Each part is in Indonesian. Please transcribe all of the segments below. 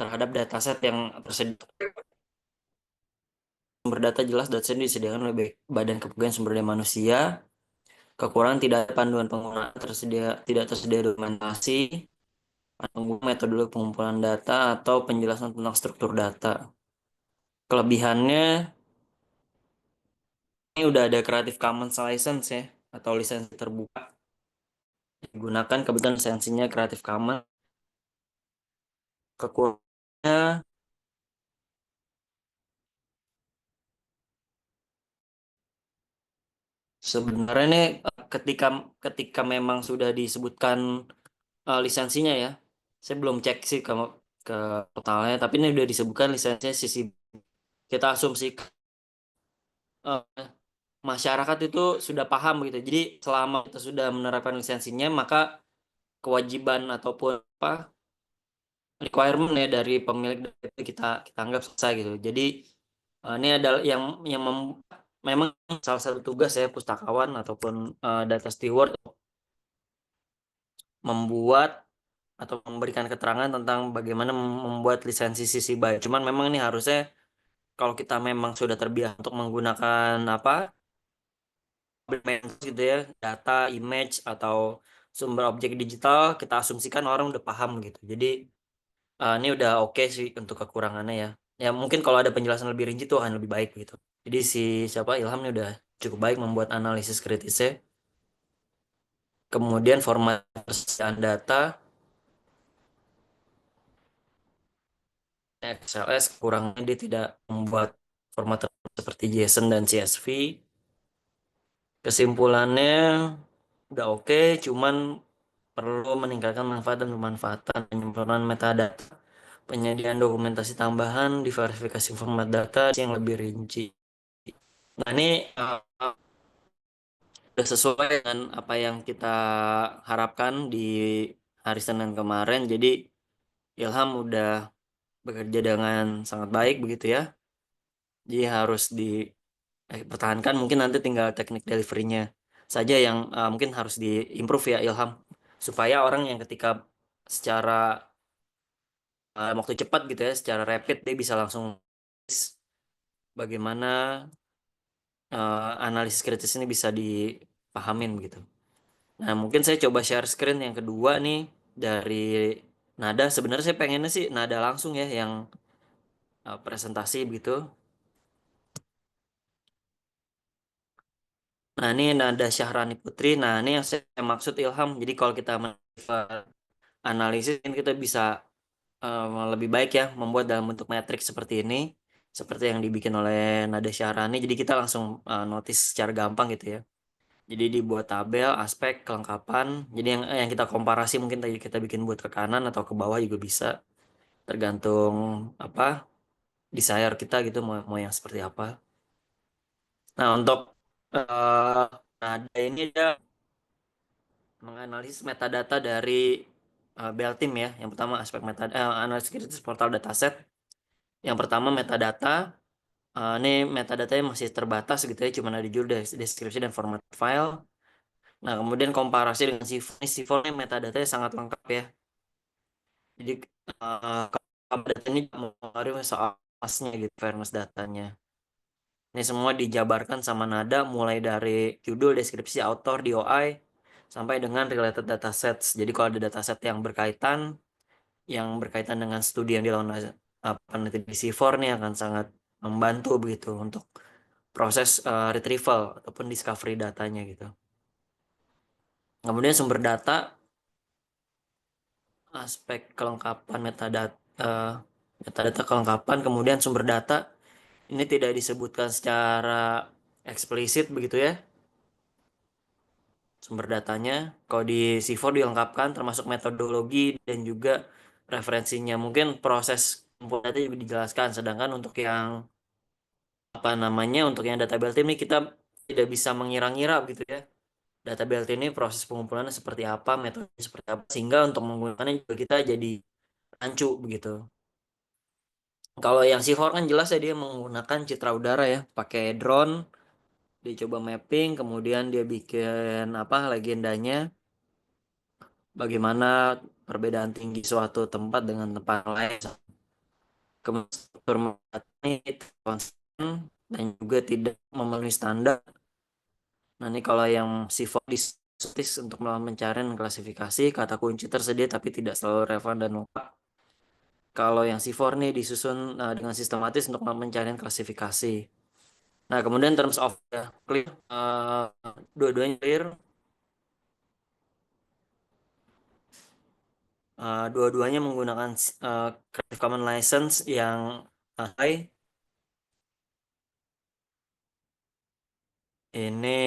terhadap dataset yang tersedia. Sumber data jelas dataset disediakan oleh Badan Kepegawaian Sumber Daya Manusia. Kekurangan tidak ada panduan penggunaan tidak tersedia dokumentasi, metodologi pengumpulan data atau penjelasan tentang struktur data. Kelebihannya ini udah ada Creative Commons license ya, atau lisensi terbuka. Digunakan kebetulan lisensinya Creative Commons. Kekurangannya sebenarnya nih ketika ketika memang sudah disebutkan lisensinya ya, saya belum cek sih ke totalnya, tapi ini udah disebutkan lisensinya sisi kita asumsi masyarakat itu sudah paham gitu. Jadi selama kita sudah menerapkan lisensinya, maka kewajiban ataupun apa requirement ya dari pemilik data itu kita anggap selesai gitu. Jadi ini adalah yang memang salah satu tugas saya pustakawan ataupun data steward membuat atau memberikan keterangan tentang bagaimana membuat lisensi sisi byte. Cuman memang ini harusnya kalau kita memang sudah terbiasa untuk menggunakan apa gitu ya, data, image atau sumber objek digital, kita asumsikan orang udah paham gitu. Jadi ini udah oke sih untuk kekurangannya ya. Ya mungkin kalau ada penjelasan lebih rinci tuh akan lebih baik gitu. Jadi si siapa Ilham ini udah cukup baik membuat analisis kritisnya. Kemudian format persediaan data XLS kurangnya dia tidak membuat format seperti JSON dan CSV. Kesimpulannya udah oke, cuman perlu meningkatkan manfaat dan pemanfaatan penyempurnaan metadata, penyediaan dokumentasi tambahan, diverifikasi format data yang lebih rinci. Nah ini udah sesuai dengan apa yang kita harapkan di hari Senin kemarin. Jadi Ilham udah bekerja dengan sangat baik begitu ya. Jadi harus dipertahankan. Mungkin nanti tinggal teknik deliverynya saja yang mungkin harus diimprove ya Ilham. Supaya orang yang ketika secara waktu cepat gitu ya, secara rapid dia bisa langsung bagaimana analisis kritis ini bisa dipahamin gitu. Nah, mungkin saya coba share screen yang kedua nih dari Nada. Sebenarnya saya pengennya sih Nada langsung ya yang presentasi begitu. Nah, ini Nada Syahrani Putri. Nah, ini yang saya maksud Ilham. Jadi kalau kita analisis ini kita bisa lebih baik ya membuat dalam bentuk matriks seperti ini. Seperti yang dibikin oleh Nada Syahrani. Jadi kita langsung notice secara gampang gitu ya. Jadi dibuat tabel, aspek, kelengkapan. Jadi yang kita komparasi mungkin tadi kita bikin buat ke kanan atau ke bawah juga bisa. Tergantung apa desire kita gitu mau yang seperti apa. Nah untuk eh ada ini dia menganalisis metadata dari Beltim ya. Yang pertama aspek analisis kritis portal dataset. Yang pertama metadata. Ini metadatanya masih terbatas gitu ya, cuma ada judul, deskripsi dan format file. Nah kemudian komparasi dengan Sifon. Ini Sifon ini metadatanya sangat lengkap ya. Jadi kalau data ini mempengaruhi soal pasnya gitu, fairness datanya. Ini semua dijabarkan sama Nada mulai dari judul, deskripsi, author, DOI, sampai dengan related datasets. Jadi kalau ada dataset yang berkaitan dengan studi yang dilakukan peneliti di C4 nih akan sangat membantu begitu untuk proses retrieval ataupun discovery datanya gitu. Kemudian sumber data, aspek kelengkapan metadata kelengkapan, kemudian sumber data ini tidak disebutkan secara eksplisit begitu ya sumber datanya. Kalau di C4 dilengkapkan termasuk metodologi dan juga referensinya. Mungkin proses pengumpulan data juga dijelaskan. Sedangkan untuk yang apa namanya untuk yang data BLT ini kita tidak bisa mengira-ngira gitu ya. Data BLT ini proses pengumpulannya seperti apa, metodenya seperti apa, sehingga untuk menggunakannya juga kita jadi rancu begitu. Kalau yang C4 kan jelas ya dia menggunakan citra udara ya, pakai drone, dia coba mapping, kemudian dia bikin apa legendanya, bagaimana perbedaan tinggi suatu tempat dengan tempat lain. kemudian struktur metadata ini konsisten dan juga tidak memenuhi standar. Nah, ini kalau yang sifat distintif untuk melakukan pencarian dan klasifikasi, kata kunci tersedia tapi tidak selalu relevan dan lengkap. Kalau yang C4 nih disusun dengan sistematis untuk melakukan pencarian klasifikasi. Nah, kemudian terms of clear, dua-duanya clear. Dua-duanya menggunakan Creative Commons license yang high. Ini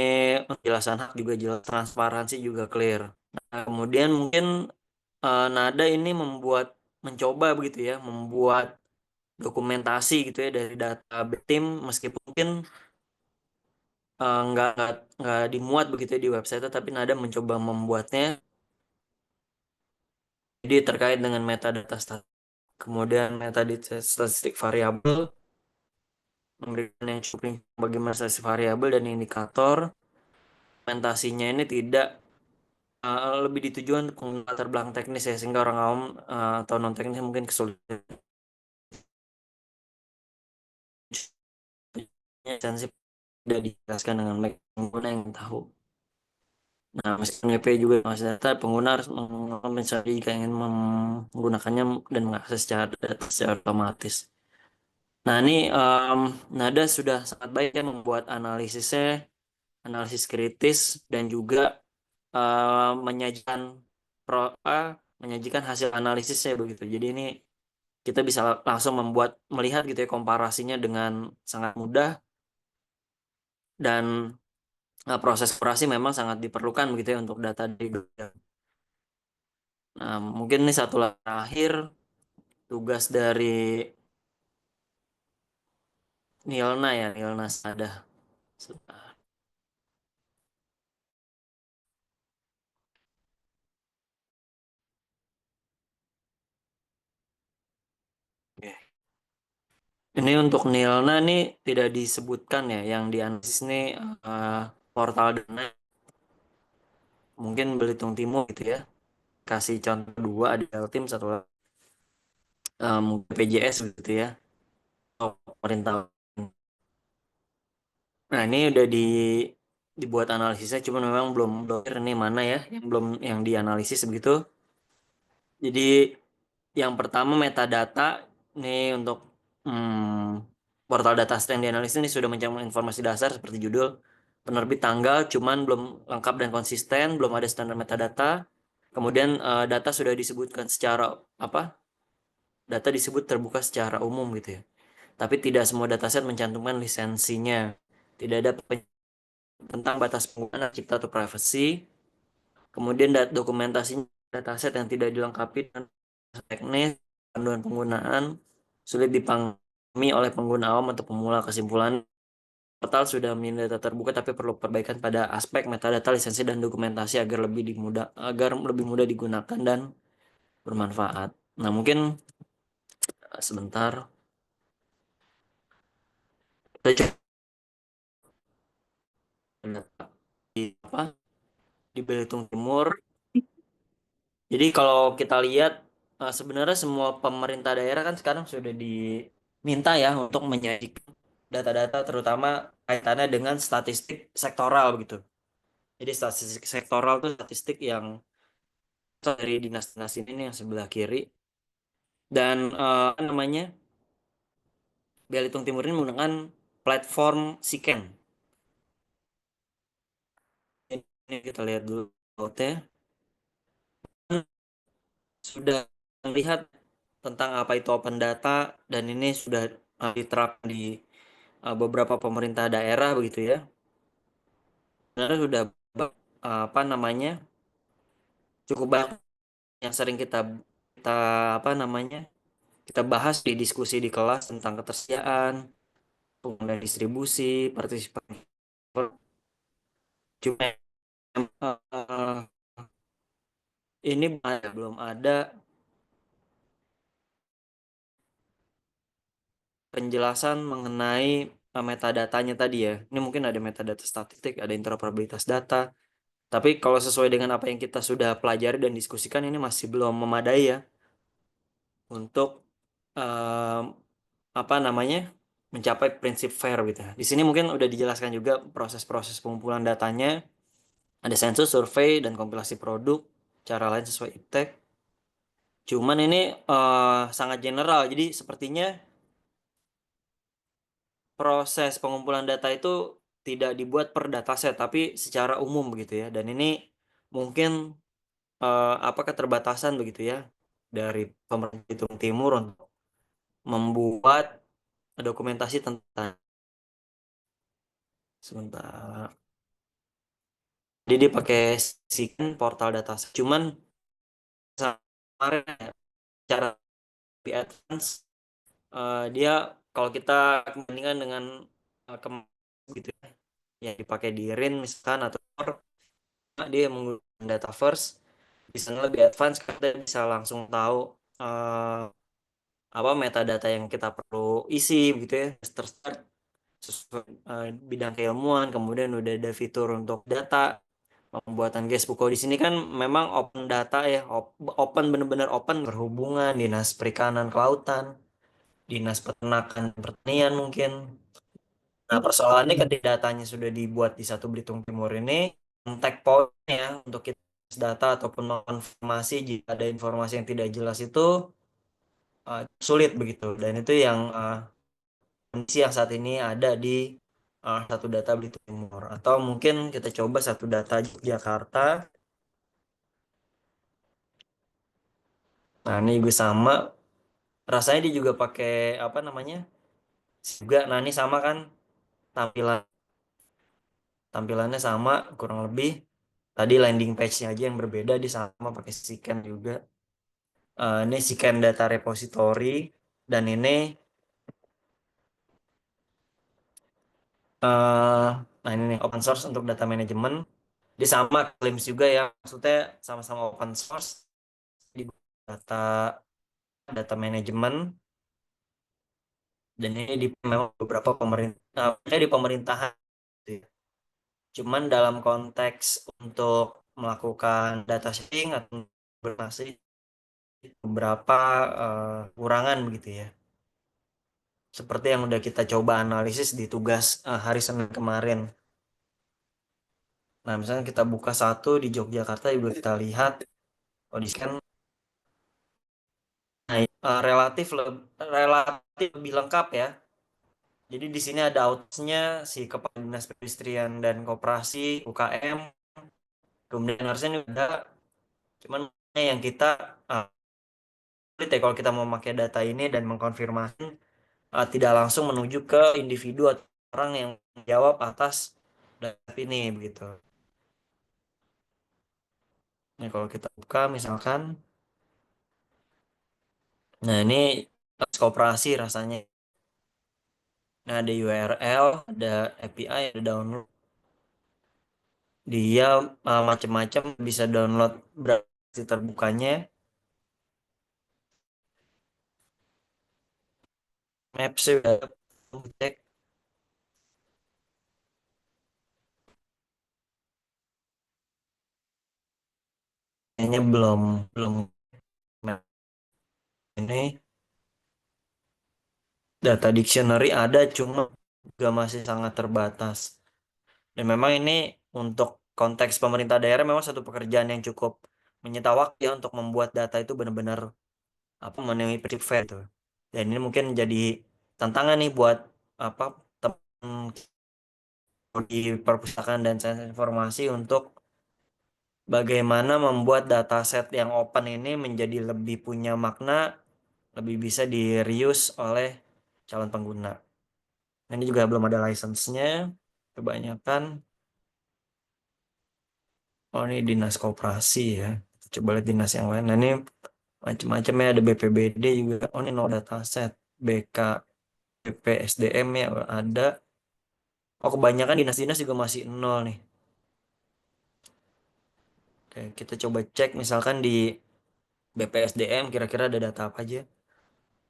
penjelasan hak juga jelas, transparansi juga clear. Nah, kemudian mungkin Nada ini mencoba begitu ya, membuat dokumentasi gitu ya dari data tim, meskipun mungkin nggak dimuat begitu ya di website, tapi Nada mencoba membuatnya. Jadi terkait dengan metadata kemudian metadata statistik variabel, memberikan yang cukup bagaimana statistik variabel dan indikator. Dokumentasinya ini tidak lebih ditujukan untuk latar belakang teknis ya, sehingga orang awam atau non teknis mungkin kesulitan sensitif, tidak dijelaskan dengan baik pengguna yang tahu. Nah, meskipun WP juga masih data, pengguna harus mengompensasi jika ingin menggunakannya dan mengakses data secara otomatis. Nah, ini Nada sudah sangat baik ya membuat analisisnya, analisis kritis, dan juga menyajikan menyajikan hasil analisisnya begitu. Jadi ini kita bisa langsung melihat gitu ya komparasinya dengan sangat mudah, dan proses operasi memang sangat diperlukan begitu ya untuk data di Google. Nah, mungkin ini satu terakhir, tugas dari Nilna ya, Nilna Sada. Oke. Ini untuk Nilna nih tidak disebutkan ya, yang dianalisis nih portal dana, mungkin Belitung Timur gitu ya. Kasih contoh dua, ada tim satu BPJS gitu ya, atau pemerintah. Nah, ini udah dibuat analisisnya, cuman memang belum clear ini mana ya yang belum yang dianalisis begitu. Jadi yang pertama metadata nih untuk portal data yang dianalisis ini sudah mencantumkan informasi dasar seperti judul, penerbit, tanggal, cuman belum lengkap dan konsisten, belum ada standar metadata. Kemudian data sudah disebutkan secara apa? Data disebut terbuka secara umum gitu ya. Tapi tidak semua dataset mencantumkan lisensinya. Tidak ada tentang batas penggunaan cipta atau privacy. Kemudian dokumentasinya dataset yang tidak dilengkapi dengan teknis, panduan penggunaan, sulit dipahami oleh pengguna awam atau pemula. Kesimpulan, portal sudah memiliki data terbuka tapi perlu perbaikan pada aspek metadata, lisensi, dan dokumentasi agar lebih mudah digunakan dan bermanfaat. Nah, mungkin sebentar kita coba apa di Belitung Timur. Jadi kalau kita lihat sebenarnya semua pemerintah daerah kan sekarang sudah diminta ya untuk menyajikan data-data terutama kaitannya dengan statistik sektoral gitu. Jadi statistik sektoral itu statistik yang dari dinas-dinas ini yang sebelah kiri, dan apa namanya, Belitung Timur ini menggunakan platform Siken. Ini kita lihat dulu sudah melihat tentang apa itu open data, dan ini sudah diterapkan di beberapa pemerintah daerah begitu ya. Sebenarnya sudah apa namanya cukup banyak yang sering kita kita apa namanya kita bahas di diskusi di kelas tentang ketersediaan, penggunaan distribusi, partisipasi. Cuma ini belum ada penjelasan mengenai metadatanya tadi ya. Ini mungkin ada metadata statistik, ada interoperabilitas data. Tapi kalau sesuai dengan apa yang kita sudah pelajari dan diskusikan, ini masih belum memadai ya untuk apa namanya, mencapai prinsip FAIR gitu. Di sini mungkin udah dijelaskan juga proses-proses pengumpulan datanya, ada sensus, survei, dan kompilasi produk, cara lain sesuai iptek. Cuman ini sangat general, jadi sepertinya proses pengumpulan data itu tidak dibuat per dataset, tapi secara umum begitu ya. Dan ini mungkin apa keterbatasan begitu ya dari pemerintah Belitung Timur untuk membuat dokumentasi tentang sebentar. Jadi dia pakai SIGIN portal dataset. Cuman kemarin ya, cara lebih advance dia kalau kita bandingkan dengan kemarin gitu ya, yang dipakai di RIN misalkan atau dia menggunakan data first, di sana lebih advance kita bisa langsung tahu apa metadata yang kita perlu isi gitu ya, start sesuai bidang keilmuan, kemudian udah ada fitur untuk data pembuatan guestbook. Kalau di sini kan memang open data ya, open bener-bener open, perhubungan, dinas perikanan kelautan, dinas peternakan pertanian mungkin. Nah, persoalannya ketika datanya sudah dibuat di satu Belitung Timur ini, contact point ya untuk kita data ataupun konfirmasi jika ada informasi yang tidak jelas itu sulit begitu. Dan itu yang kondisi yang saat ini ada di satu data Belitung Timur. Atau mungkin kita coba satu data Jakarta. Nah, ini juga sama. Rasanya dia juga pakai apa namanya? Juga, nah ini sama kan tampilannya sama kurang lebih. Tadi landing page-nya aja yang berbeda, di sama pakai scan juga. Ini scan data repository dan ini eh nah ini nih open source untuk data management. Dia sama claims juga ya, maksudnya sama-sama open source di data data management dan ini di memang beberapa pemerintah di pemerintahan gitu ya. Cuman dalam konteks untuk melakukan data sharing atau masih beberapa kurangan begitu ya. Seperti yang udah kita coba analisis di tugas hari Senin kemarin. Nah, misalnya kita buka satu di Yogyakarta juga kita lihat kondisi kan relatif lebih lengkap ya. Jadi di sini ada outnya si Kepala Dinas Perindustrian dan Koperasi UKM, kemudian harusnya ini udah, cuman yang kita sulit ya kalau kita mau pakai data ini dan mengkonfirmasi tidak langsung menuju ke individu atau orang yang menjawab atas data ini begitu. Nah, kalau kita buka misalkan, nah ini koperasi rasanya. Nah, ada URL, ada API, ada download. Dia macam-macam bisa download berarti terbukanya. Maps sudah cek, kayaknya belum belum map ini data dictionary ada cuma juga masih sangat terbatas. Dan memang ini untuk konteks pemerintah daerah memang satu pekerjaan yang cukup menyita waktu ya untuk membuat data itu benar-benar apa memenuhi prinsip fair itu. Dan ini mungkin jadi tantangan nih buat apa teman di perpustakaan dan sains informasi untuk bagaimana membuat dataset yang open ini menjadi lebih punya makna, lebih bisa di reuse oleh calon pengguna. Nah, ini juga belum ada license-nya kebanyakan. Oh, ini dinas koperasi ya. Coba lihat dinas yang lain. Nah, ini macam-macam ya, ada BPBD juga. Oh, ini no dataset. BK, BPSDM ya ada. Oh, kebanyakan dinas-dinas juga masih nol nih. Oke, kita coba cek misalkan di BPSDM kira-kira ada data apa aja.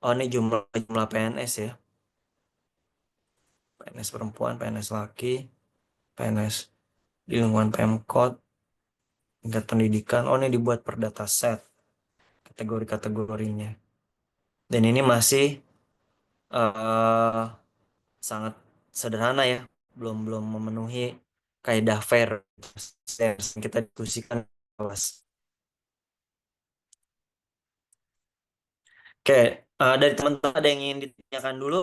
Oh, ini jumlah jumlah PNS ya. PNS perempuan, PNS laki, PNS di lingkungan Pemkot, tingkat pendidikan. Oh, ini dibuat per dataset kategori-kategorinya. Dan ini masih eh sangat sederhana ya, belum belum memenuhi kaidah fair yang kita diskusikan di kelas. Oke, dari teman-teman ada yang ingin ditanyakan dulu?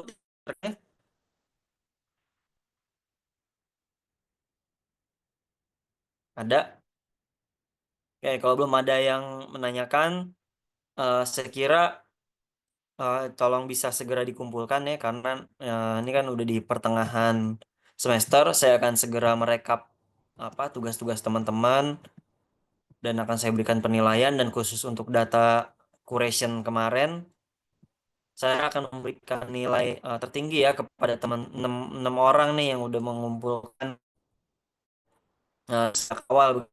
Ada? Oke, kalau belum ada yang menanyakan, saya kira tolong bisa segera dikumpulkan ya, karena ini kan udah di pertengahan semester. Saya akan segera merekap apa tugas-tugas teman-teman dan akan saya berikan penilaian, dan khusus untuk data curation kemarin saya akan memberikan nilai tertinggi ya kepada teman 6 orang nih yang udah mengumpulkan sejak awal.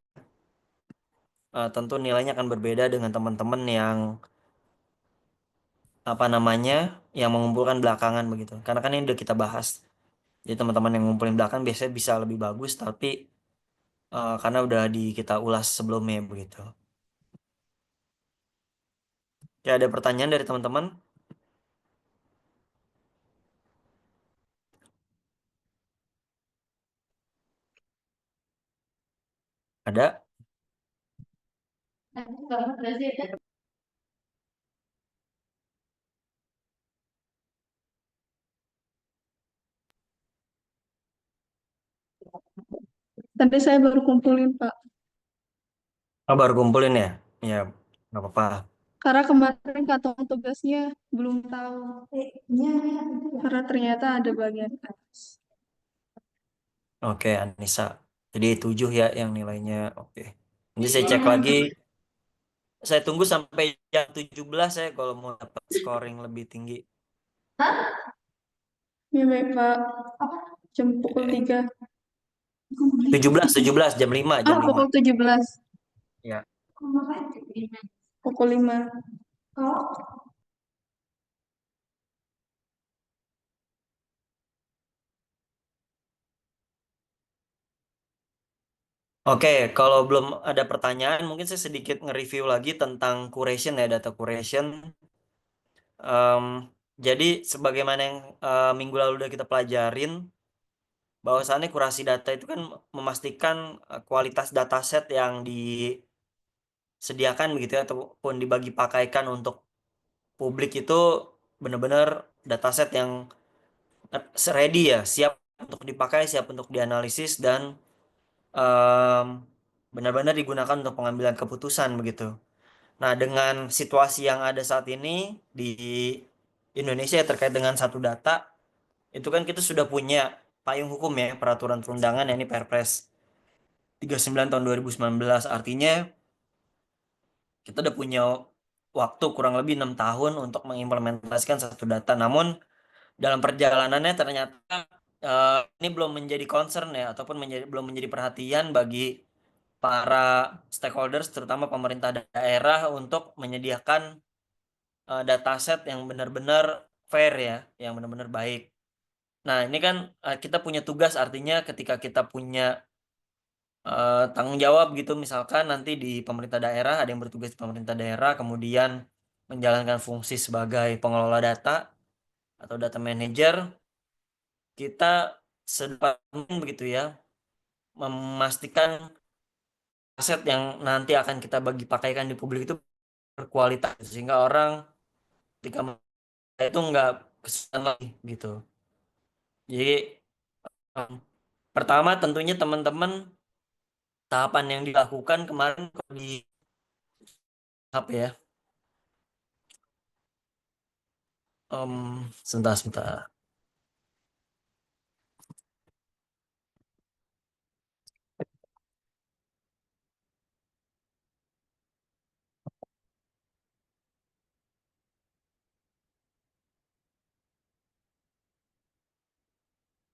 Tentu nilainya akan berbeda dengan teman-teman yang apa namanya yang mengumpulkan belakangan begitu, karena kan ini udah kita bahas. Jadi teman-teman yang ngumpulin belakang biasanya bisa lebih bagus, tapi karena udah kita ulas sebelumnya begitu. Ya, ada pertanyaan dari teman-teman? Ada? Tadi saya baru kumpulin, Pak. Oh, baru kumpulin ya? Ya, nggak apa-apa. Karena kemarin kantong tugasnya belum tahu. Karena ternyata ada bagian atas. Oke, Anissa. Jadi 7 ya yang nilainya. Oke. Nanti saya cek lagi. Saya tunggu sampai jam 17 ya kalau mau dapat scoring lebih tinggi. Ya, baik, Pak. Jam pukul Oke. 3. 17 jam 5 jam 5. Pukul 17. Ya. Pukul 5. Oke, kalau belum ada pertanyaan, mungkin saya sedikit nge-review lagi tentang curation ya, data curation. Em, jadi sebagaimana yang minggu lalu udah kita pelajarin, bahwasannya kurasi data itu kan memastikan kualitas dataset yang disediakan begitu ya, ataupun dibagi pakaikan untuk publik itu benar-benar dataset yang ready ya, siap untuk dipakai, siap untuk dianalisis, dan em, benar-benar digunakan untuk pengambilan keputusan begitu. Nah, dengan situasi yang ada saat ini di Indonesia ya, terkait dengan satu data, itu kan kita sudah punya payung hukum ya, peraturan perundangan, ya, ini Perpres 39 tahun 2019. Artinya kita udah punya waktu kurang lebih 6 tahun untuk mengimplementasikan satu data. Namun dalam perjalanannya ternyata ini belum menjadi concern ya, ataupun belum menjadi perhatian bagi para stakeholders, terutama pemerintah daerah, untuk menyediakan dataset yang benar-benar fair ya, yang benar-benar baik. Nah, ini kan kita punya tugas, artinya ketika kita punya tanggung jawab gitu, misalkan nanti di pemerintah daerah ada yang bertugas di pemerintah daerah, kemudian menjalankan fungsi sebagai pengelola data atau data manager, kita sedapat mungkin begitu ya, memastikan aset yang nanti akan kita bagi pakaikan di publik itu berkualitas, sehingga orang ketika itu nggak kesulitan lagi gitu. Jadi em, pertama tentunya teman-teman, tahapan yang dilakukan kemarin kok di apa ya? Sebentar.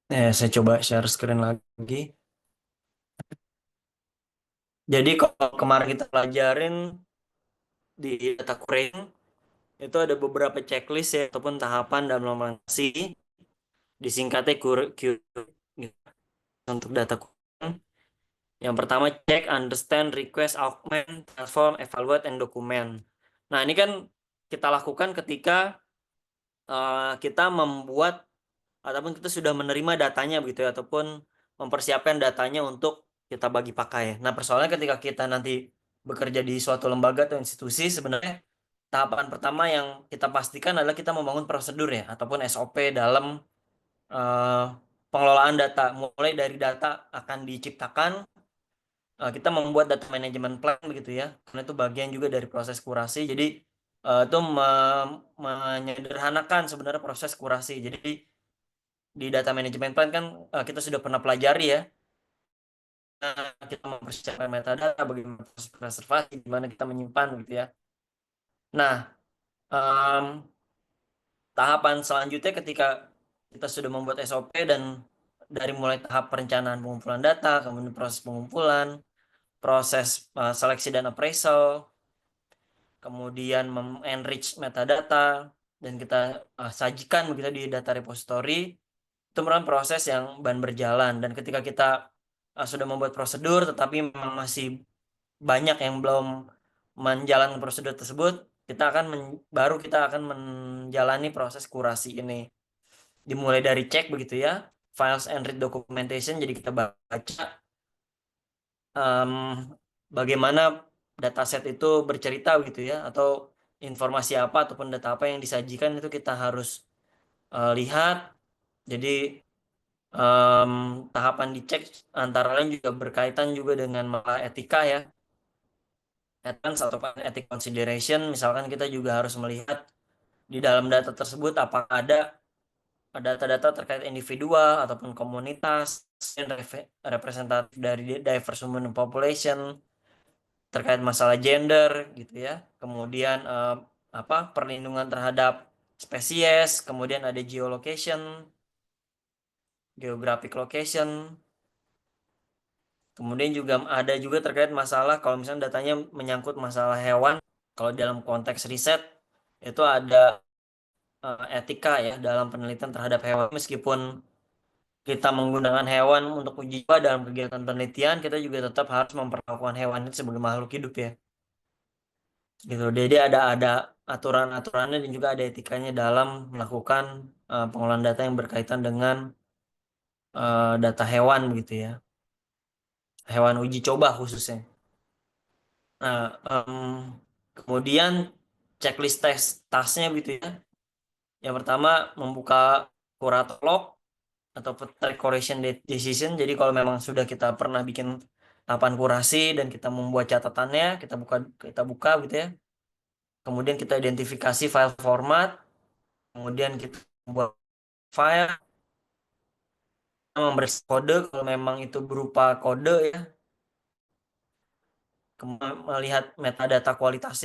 Saya coba share screen lagi. Jadi kalau kemarin kita pelajarin di data curation, itu ada beberapa checklist ya, ataupun tahapan dalam implementasi, disingkatnya untuk data curation. Yang pertama, check, understand, request, augment, transform, evaluate, and document. Nah, ini kan kita lakukan ketika kita membuat ataupun kita sudah menerima datanya begitu ya, ataupun mempersiapkan datanya untuk kita bagi pakai. Nah, persoalannya ketika kita nanti bekerja di suatu lembaga atau institusi, sebenarnya tahapan pertama yang kita pastikan adalah kita membangun prosedur ya, ataupun SOP dalam eh, pengelolaan data. Mulai dari data akan diciptakan, kita membuat data management plan begitu ya, karena itu bagian juga dari proses kurasi. Jadi itu menyederhanakan sebenarnya proses kurasi. Jadi di data management plan kan kita sudah pernah pelajari ya, kita mempersiapkan metadata, bagaimana proses preservasi, gimana kita menyimpan gitu ya. Nah, em, tahapan selanjutnya ketika kita sudah membuat SOP dan dari mulai tahap perencanaan pengumpulan data, kemudian proses pengumpulan, proses seleksi dan appraisal, kemudian enrich metadata, dan kita sajikan begitu di data repository, itu merupakan proses yang berjalan. Dan ketika kita sudah membuat prosedur, tetapi memang masih banyak yang belum menjalankan prosedur tersebut, baru kita akan menjalani proses kurasi ini. Dimulai dari cek begitu ya, files and read documentation, jadi kita baca bagaimana dataset itu bercerita gitu ya, atau informasi apa ataupun data apa yang disajikan itu kita harus lihat. Jadi tahapan dicek antara lain juga berkaitan juga dengan masalah etika ya, advance atau ethic consideration. Misalkan kita juga harus melihat di dalam data tersebut apakah ada data-data terkait individual ataupun komunitas yang representatif dari diverse human population, terkait masalah gender gitu ya. Kemudian perlindungan terhadap spesies, kemudian ada geolocation, geographic location. Kemudian juga ada juga terkait masalah kalau misalnya datanya menyangkut masalah hewan, kalau dalam konteks riset itu ada etika ya dalam penelitian terhadap hewan. Meskipun kita menggunakan hewan untuk uji coba dalam kegiatan penelitian, kita juga tetap harus memperlakukan hewan itu sebagai makhluk hidup ya. Gitu. Jadi ada aturan-aturannya dan juga ada etikanya dalam melakukan pengolahan data yang berkaitan dengan data hewan gitu ya. Hewan uji coba khususnya. Nah, kemudian checklist tasnya gitu ya. Yang pertama membuka curator log atau track correction decision. Jadi kalau memang sudah kita pernah bikin tahapan kurasi dan kita membuat catatannya, kita buka gitu ya. Kemudian kita identifikasi file format, kemudian kita membuat file, memberi kode kalau memang itu berupa kode ya. Kemudian melihat metadata kualitas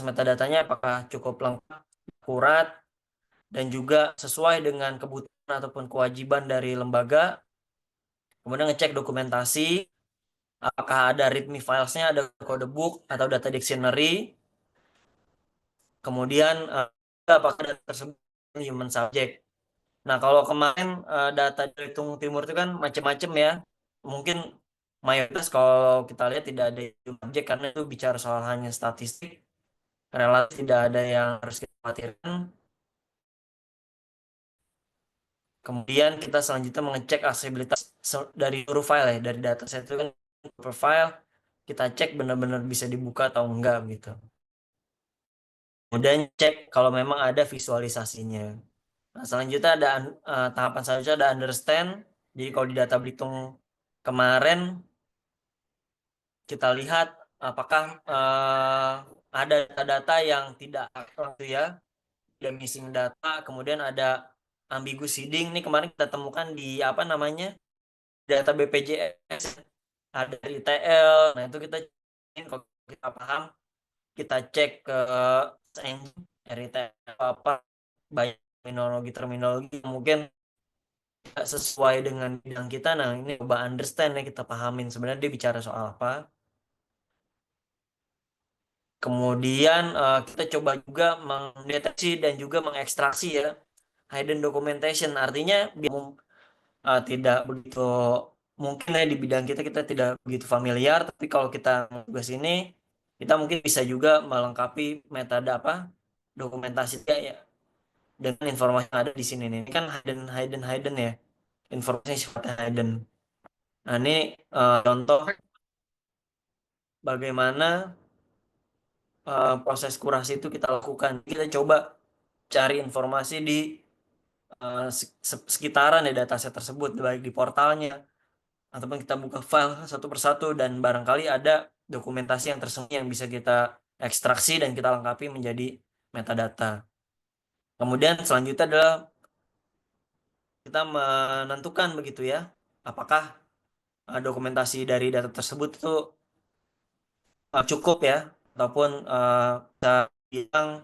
metadatanya apakah cukup lengkap, akurat, dan juga sesuai dengan kebutuhan ataupun kewajiban dari lembaga. Kemudian ngecek dokumentasi, apakah ada readme filesnya, ada kode book atau data dictionary. Kemudian apakah data tersebut human subject. Nah, kalau kemarin data dari Belitung Timur itu kan macam-macam ya. Mungkin mayoritas kalau kita lihat tidak ada human subject karena itu bicara soal hanya statistik, relatif tidak ada yang harus kita khawatirkan. Kemudian kita selanjutnya mengecek aksesibilitas dari seluruh file ya, dari dataset itu kan per file kita cek benar-benar bisa dibuka atau enggak gitu. Kemudian cek kalau memang ada visualisasinya. Nah, selanjutnya ada tahapan selanjutnya ada understand. Jadi kalau di data Belitung kemarin kita lihat apakah ada data-data yang tidak aktif ya, ada missing data, kemudian ada ambiguous seeding. Ini kemarin kita temukan di apa namanya data BPJS, ada ITL. Nah itu kita kalau kita paham, kita cek ke engine RITL apa banyak terminologi mungkin tidak sesuai dengan bidang kita. Nah ini coba understand ya, kita pahamin sebenarnya dia bicara soal apa. Kemudian kita coba juga mendeteksi dan juga mengekstraksi ya hidden documentation. Artinya tidak begitu mungkin ya di bidang kita tidak begitu familiar, tapi kalau kita tugas ini kita mungkin bisa juga melengkapi metadata dokumentasi ya dengan informasi yang ada di sini nih. Ini kan hidden ya, informasi sifatnya hidden. Nah ini contoh bagaimana proses kurasi itu kita lakukan. Kita coba cari informasi di sekitaran ya dataset tersebut, baik di portalnya ataupun kita buka file satu persatu, dan barangkali ada dokumentasi yang tersembunyi yang bisa kita ekstraksi dan kita lengkapi menjadi metadata. Kemudian selanjutnya adalah kita menentukan begitu ya, apakah dokumentasi dari data tersebut itu cukup ya, ataupun bisa bilang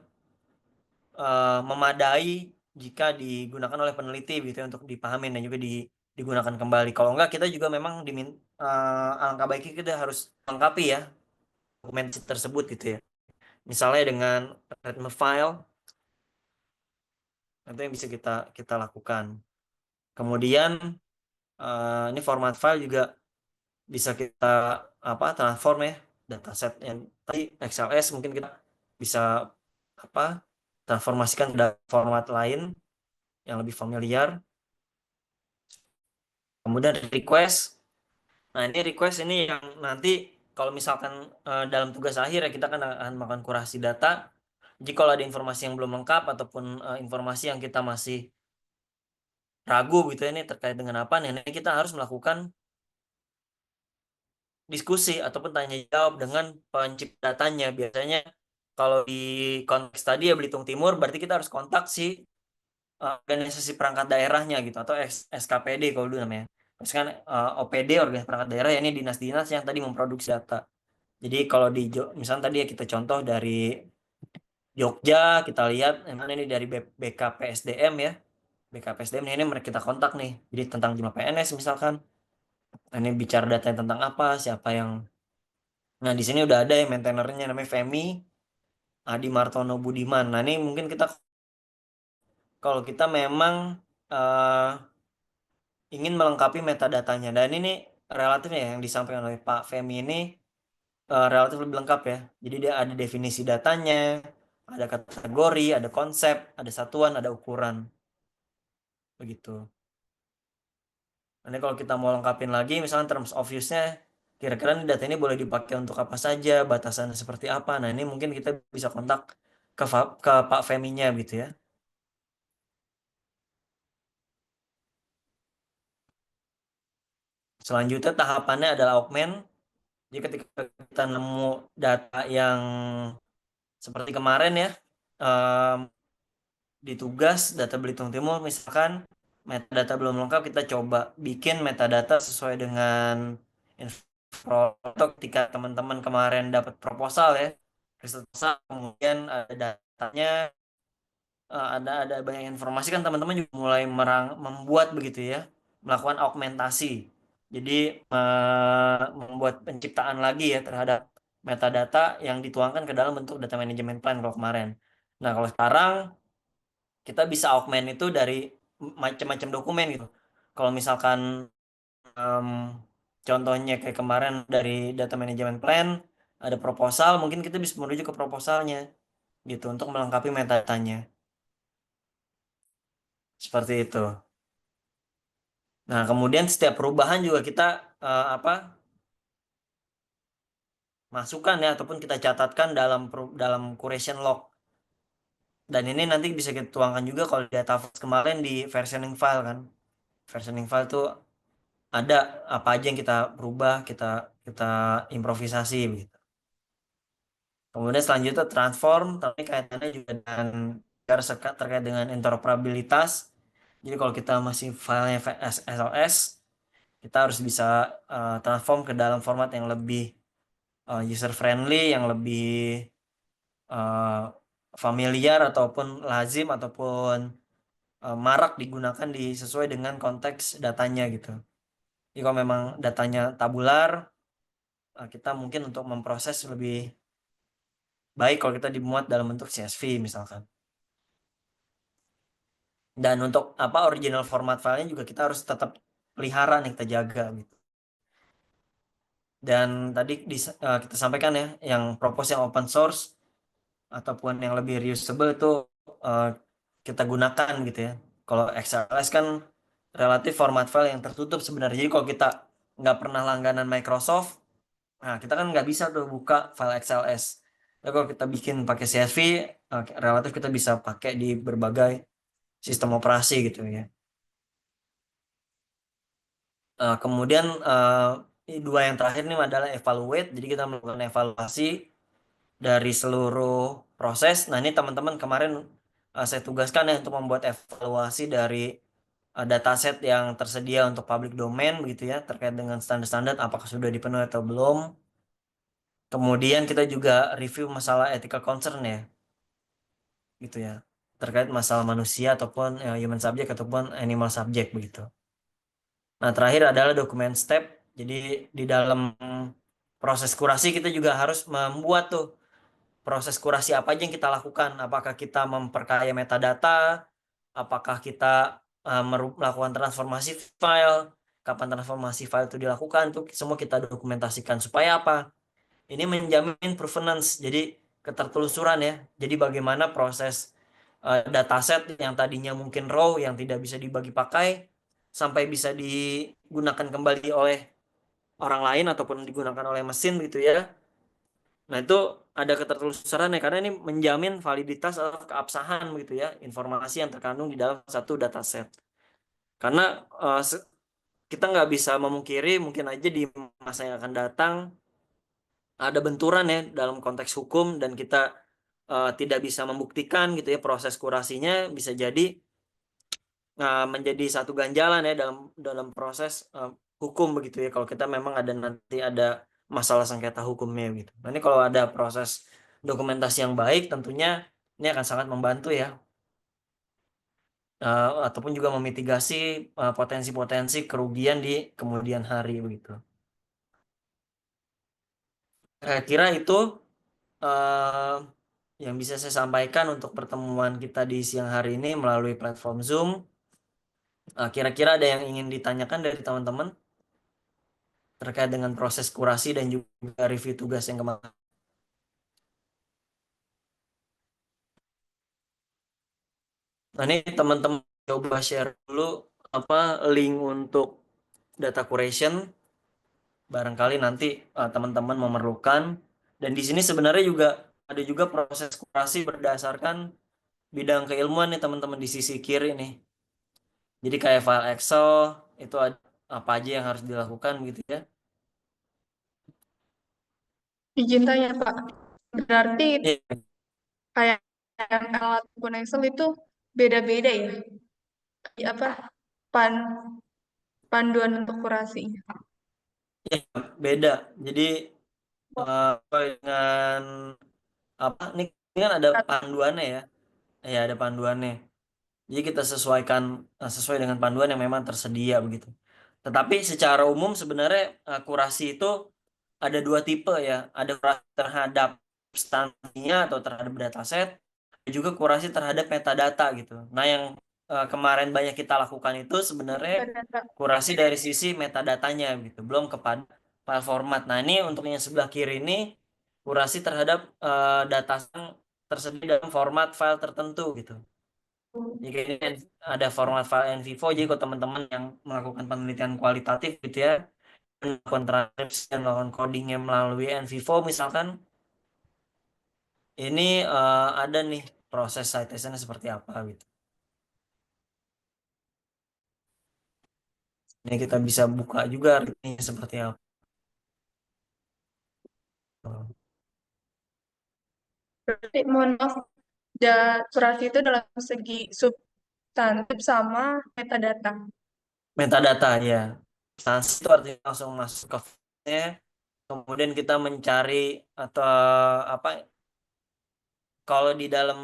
memadai jika digunakan oleh peneliti gitu ya, untuk dipahami dan juga digunakan kembali. Kalau enggak, kita juga memang alangkah baiknya kita harus lengkapi ya dokumentasi tersebut gitu ya. Misalnya dengan readme file, itu yang bisa kita kita lakukan. Kemudian ini format file juga bisa kita transform ya, dataset yang tadi XLS mungkin kita bisa transformasikan ke format lain yang lebih familiar. Kemudian request. Nah, ini request ini yang nanti kalau misalkan dalam tugas akhir ya, kita akan melakukan kurasi data. Jika kalau ada informasi yang belum lengkap ataupun informasi yang kita masih ragu gitu ya, ini terkait dengan apa nih, nah, kita harus melakukan diskusi ataupun tanya jawab dengan pencipta datanya. Biasanya kalau di konteks tadi ya Belitung Timur, berarti kita harus kontak si organisasi perangkat daerahnya gitu, atau SKPD kalau dulu namanya. Terus kan OPD, organisasi perangkat daerah, ya ini dinas-dinas yang tadi memproduksi data. Jadi kalau di misalnya tadi ya kita contoh dari Jogja, kita lihat memang ini dari BKPSDM ya. BKPSDM ini mereka kita kontak nih. Jadi tentang jumlah PNS misalkan. Nah, ini bicara datanya tentang apa, siapa yang. Nah, di sini udah ada ya maintainernya, namanya Femi Adi Martono Budiman. Nah, ini mungkin kita kalau kita memang uh, ingin melengkapi metadatanya, dan ini relatif ya yang disampaikan oleh Pak Femi ini relatif lebih lengkap ya. Jadi dia ada definisi datanya, ada kategori, ada konsep, ada satuan, ada ukuran. Begitu. Nanti kalau kita mau lengkapin lagi, misalnya terms of use-nya, kira-kira nih data ini boleh dipakai untuk apa saja, batasannya seperti apa. Nah, ini mungkin kita bisa kontak ke Pak Femi-nya gitu ya. Selanjutnya tahapannya adalah augment. Jadi ketika kita nemu data yang seperti kemarin ya, di tugas data Belitung Timur misalkan metadata belum lengkap, kita coba bikin metadata sesuai dengan info. Atau ketika teman-teman kemarin dapat proposal ya, riset proposal, kemudian ada datanya, ada banyak informasi, kan teman-teman juga mulai membuat begitu ya, melakukan augmentasi. Jadi membuat penciptaan lagi ya terhadap metadata yang dituangkan ke dalam bentuk data management plan kalau kemarin. Nah, kalau sekarang kita bisa augment itu dari macam-macam dokumen gitu. Kalau misalkan em, contohnya kayak kemarin dari data management plan ada proposal, mungkin kita bisa merujuk ke proposalnya gitu untuk melengkapi metadatanya. Seperti itu. Nah, kemudian setiap perubahan juga kita masukkan ya, ataupun kita catatkan dalam curation log. Dan ini nanti bisa kita tuangkan juga kalau di data kemarin di versioning file kan. Versioning file tuh ada apa aja yang kita rubah, kita kita improvisasi begitu. Kemudian selanjutnya transform, tapi kaitannya juga dengan terkait dengan interoperabilitas. Jadi kalau kita masih filenya SLS, kita harus bisa transform ke dalam format yang lebih user friendly, yang lebih uh, familiar ataupun lazim ataupun marak digunakan sesuai dengan konteks datanya gitu. Jadi kalau memang datanya tabular, kita mungkin untuk memproses lebih baik kalau kita dimuat dalam bentuk CSV misalkan. Dan untuk original format filenya juga kita harus tetap pelihara nih, kita jaga gitu. Dan tadi kita sampaikan ya, yang propose yang open source ataupun yang lebih reusable itu kita gunakan gitu ya. Kalau XLS kan relatif format file yang tertutup sebenarnya. Jadi kalau kita nggak pernah langganan Microsoft, nah kita kan nggak bisa tuh buka file XLS. Tapi kalau kita bikin pakai CSV, relatif kita bisa pakai di berbagai sistem operasi gitu ya. Kemudian dua yang terakhir ini adalah evaluate. Jadi kita melakukan evaluasi dari seluruh proses. Nah ini teman-teman kemarin saya tugaskan ya untuk membuat evaluasi dari dataset yang tersedia untuk public domain begitu ya terkait dengan standar-standar apakah sudah dipenuhi atau belum. Kemudian kita juga review masalah ethical concern ya gitu ya terkait masalah manusia ataupun human subject ataupun animal subject begitu. Nah, terakhir adalah dokumen step. Jadi di dalam proses kurasi kita juga harus membuat tuh proses kurasi apa aja yang kita lakukan. Apakah kita memperkaya metadata, apakah kita melakukan transformasi file, kapan transformasi file itu dilakukan, itu semua kita dokumentasikan. Supaya apa? Ini menjamin provenance, jadi ketertelusuran ya. Jadi bagaimana proses dataset yang tadinya mungkin raw, yang tidak bisa dibagi pakai, sampai bisa digunakan kembali oleh orang lain ataupun digunakan oleh mesin gitu ya. Nah itu ada ketertelusuran ya, karena ini menjamin validitas atau keabsahan gitu ya, informasi yang terkandung di dalam satu dataset. Karena kita nggak bisa memungkiri, mungkin aja di masa yang akan datang ada benturan ya dalam konteks hukum dan kita tidak bisa membuktikan gitu ya proses kurasinya bisa jadi menjadi satu ganjalan ya dalam dalam proses hukum begitu ya kalau kita memang ada nanti ada masalah sengketa hukumnya gitu. Nah ini kalau ada proses dokumentasi yang baik tentunya ini akan sangat membantu ya ataupun juga memitigasi potensi-potensi kerugian di kemudian hari begitu. Kira-kira itu eh, yang bisa saya sampaikan untuk pertemuan kita di siang hari ini melalui platform Zoom. Kira-kira ada yang ingin ditanyakan dari teman-teman terkait dengan proses kurasi dan juga review tugas yang kemarin. Nah, ini teman-teman coba share dulu apa link untuk data curation. Barangkali nanti teman-teman memerlukan. Dan di sini sebenarnya juga ada juga proses kurasi berdasarkan bidang keilmuan nih teman-teman di sisi kiri nih. Jadi kayak file Excel itu apa aja yang harus dilakukan gitu ya. Izin tanya Pak, berarti Iya, kayak ML ataupun Excel itu beda-beda ya? Apa pan panduan untuk kurasinya? iya, beda. Jadi dengan apa ini kan ada panduannya ya. Ya ada panduannya. Jadi kita sesuaikan sesuai dengan panduan yang memang tersedia begitu. Tetapi secara umum sebenarnya kurasi itu ada dua tipe ya. Ada kurasi terhadap substansinya atau terhadap dataset, dan juga kurasi terhadap metadata gitu. Nah yang kemarin banyak kita lakukan itu sebenarnya Metadata. kurasi dari sisi metadatanya gitu, belum kepada file format. Nah ini untuk yang sebelah kiri ini kurasi terhadap data yang tersedia dalam format file tertentu gitu. Jadi ini ada format file NVivo, jadi kalau teman-teman yang melakukan penelitian kualitatif gitu ya, melakukan transkripsi dan melakukan codingnya melalui NVivo misalkan, ini ada nih proses citation seperti apa gitu. Ini kita bisa buka juga artinya seperti apa. Berarti mohon maaf, kurasi itu dalam segi substantif sama metadata. Metadata ya. Substansi itu artinya langsung masuk ke file-nya, kemudian kita mencari atau apa kalau di dalam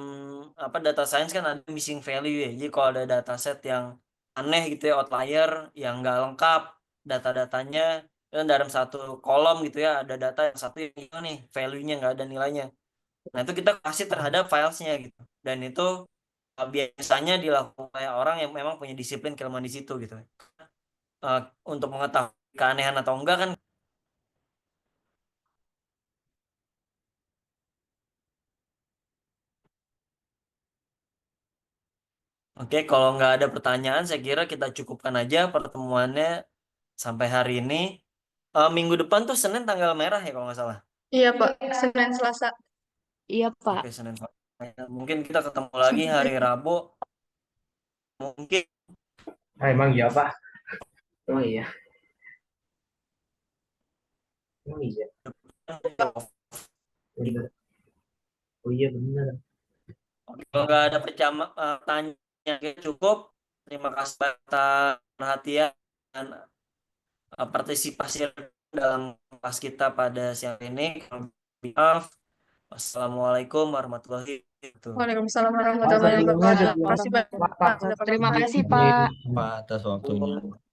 apa data science kan ada missing value ya. Jadi kalau ada dataset yang aneh gitu ya, outlier yang nggak lengkap data-datanya dan dalam satu kolom gitu ya ada data yang satu yang hilang nih value-nya nggak ada nilainya. Nah itu kita kasih terhadap filesnya gitu. Dan itu biasanya dilakukan oleh orang yang memang punya disiplin keilmuan di situ gitu. Eh, untuk mengetahui keanehan atau enggak kan Oke, kalau nggak ada pertanyaan, saya kira kita cukupkan aja pertemuannya sampai hari ini. Minggu depan tuh Senin tanggal merah ya kalau nggak salah. Iya, Pak. Senin Selasa. Iya, Pak. Oke, Senin. Mungkin kita ketemu lagi hari Rabu. Mungkin Emang iya Pak. Emang iya. Emang iya. Oh iya, oh iya benar. kalau nggak ada pertanyaan cukup. Terima kasih atas perhatian dan partisipasi dalam kelas kita pada siang ini. Maaf. Wassalamualaikum warahmatullahi wabarakatuh. Waalaikumsalam warahmatullahi Waalaikumsalam wabarakatuh. warahmatullahi Terima kasih, Pak. wabarakatuh. Terima kasih, Pak. Pak. Pak atas waktunya.